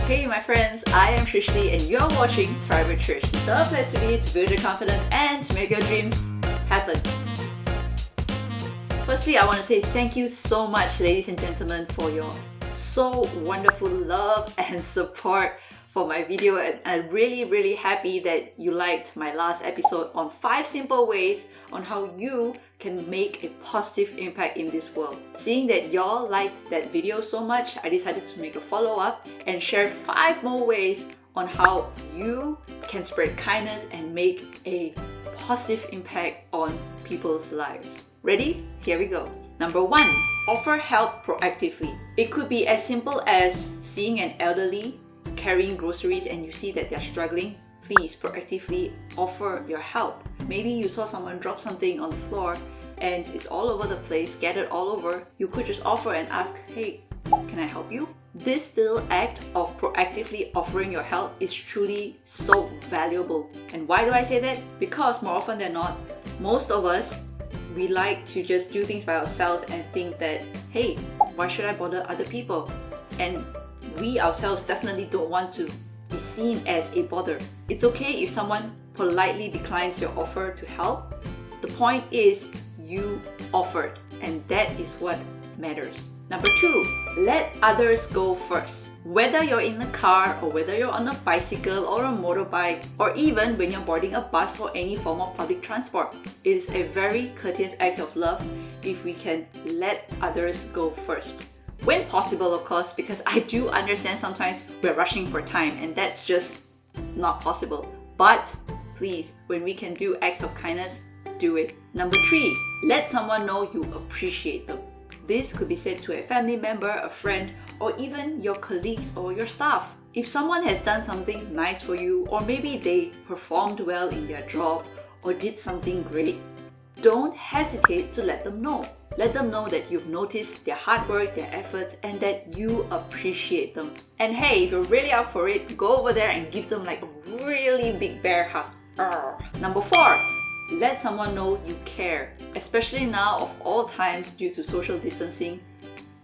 Hey my friends, I am Shrishti and you're watching Thrive with Trish, the place to be to build your confidence and to make your dreams happen. Firstly, I want to say thank you so much, ladies and gentlemen, for your so wonderful love and support for my video, and I'm really happy that you liked my last episode on 5 simple ways on how you can make a positive impact in this world. Seeing that y'all liked that video so much, I decided to make a follow-up and share 5 more ways on how you can spread kindness and make a positive impact on people's lives. Ready? Here we go. Number 1, offer help proactively. It could be as simple as seeing an elderly carrying groceries and you see that they're struggling. Please proactively offer your help. Maybe you saw someone drop something on the floor and it's all over the place, scattered all over. You could just offer and ask, hey, can I help you? This little act of proactively offering your help is truly so valuable. And why do I say that? Because more often than not, most of us, we like to just do things by ourselves and think that, hey, why should I bother other people? And we ourselves definitely don't want to be seen as a bother. It's okay if someone politely declines your offer to help. The point is you offered, and that is what matters. Number 2, let others go first. Whether you're in a car or whether you're on a bicycle or a motorbike, or even when you're boarding a bus or any form of public transport, it is a very courteous act of love if we can let others go first. When possible, of course, because I do understand sometimes we're rushing for time and that's just not possible. But please, when we can do acts of kindness, do it. Number 3, let someone know you appreciate them. This could be said to a family member, a friend, or even your colleagues or your staff. If someone has done something nice for you, or maybe they performed well in their job or did something great, don't hesitate to let them know. Let them know that you've noticed their hard work, their efforts, and that you appreciate them. And hey, if you're really up for it, go over there and give them like a really big bear hug. Number 4, let someone know you care. Especially now of all times due to social distancing,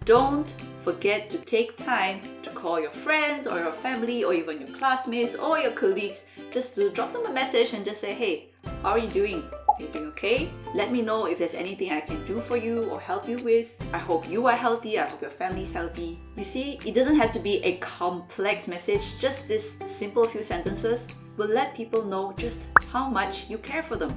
don't forget to take time to call your friends or your family or even your classmates or your colleagues, just to drop them a message and just say, hey, how are you doing? Are you doing okay? Let me know if there's anything I can do for you or help you with. I hope you are healthy. I hope your family's healthy. You see, it doesn't have to be a complex message. Just this simple few sentences will let people know just how much you care for them.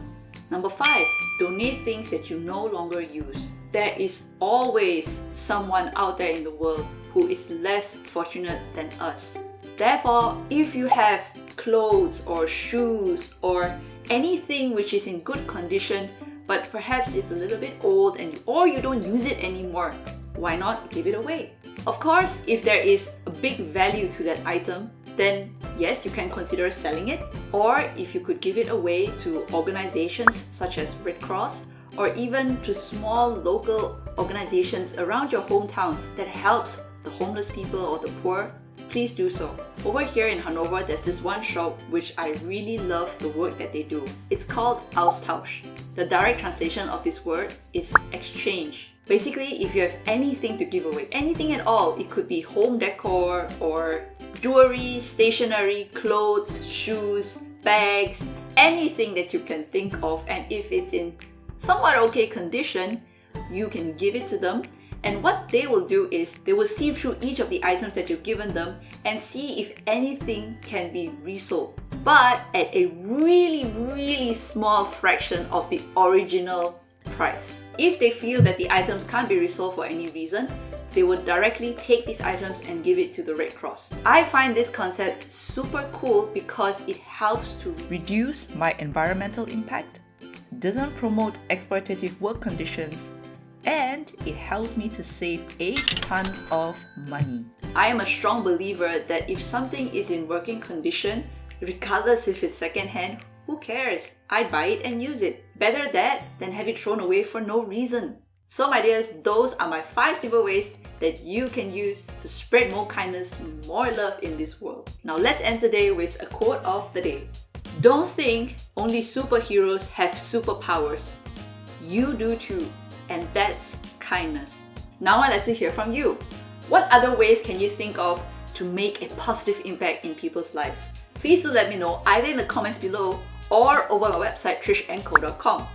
Number 5, donate things that you no longer use. There is always someone out there in the world who is less fortunate than us. Therefore, if you have clothes or shoes or anything which is in good condition, but perhaps it's a little bit old or you don't use it anymore, why not give it away? Of course, if there is a big value to that item, then yes, you can consider selling it. Or if you could give it away to organizations such as Red Cross, or even to small local organizations around your hometown that helps the homeless people or the poor, please do so. Over here in Hanover, there's this one shop which I really love the work that they do. It's called Austausch. The direct translation of this word is exchange. Basically, if you have anything to give away, anything at all, it could be home decor or jewelry, stationery, clothes, shoes, bags, anything that you can think of, and if it's in somewhat okay condition, you can give it to them. And what they will do is they will sieve through each of the items that you've given them and see if anything can be resold, but at a really small fraction of the original price. If they feel that the items can't be resold for any reason, they will directly take these items and give it to the Red Cross. I find this concept super cool because it helps to reduce my environmental impact, doesn't promote exploitative work conditions, and it helps me to save a ton of money. I am a strong believer that if something is in working condition, regardless if it's secondhand, who cares? I'd buy it and use it. Better that than have it thrown away for no reason. So my dears, those are my 5 simple ways that you can use to spread more kindness, more love in this world. Now let's end today with a quote of the day. Don't think only superheroes have superpowers. You do too, and that's kindness. Now I'd like to hear from you. What other ways can you think of to make a positive impact in people's lives? Please do let me know either in the comments below or over my website trishandco.com.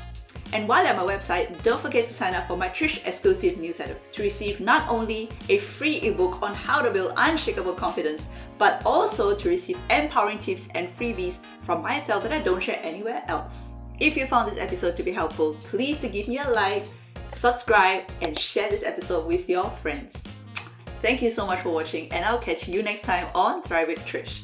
And while at my website, don't forget to sign up for my Trish exclusive newsletter to receive not only a free ebook on how to build unshakable confidence, but also to receive empowering tips and freebies from myself that I don't share anywhere else. If you found this episode to be helpful, please do give me a like, subscribe, and share this episode with your friends. Thank you so much for watching, and I'll catch you next time on Thrive with Trish.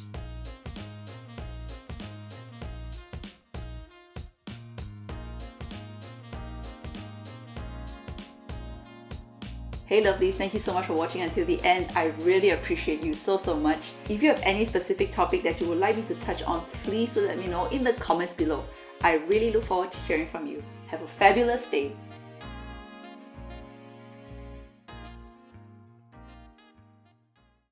Hey lovelies, thank you so much for watching until the end. I really appreciate you so much. If you have any specific topic that you would like me to touch on, please do let me know in the comments below. I really look forward to hearing from you. Have a fabulous day.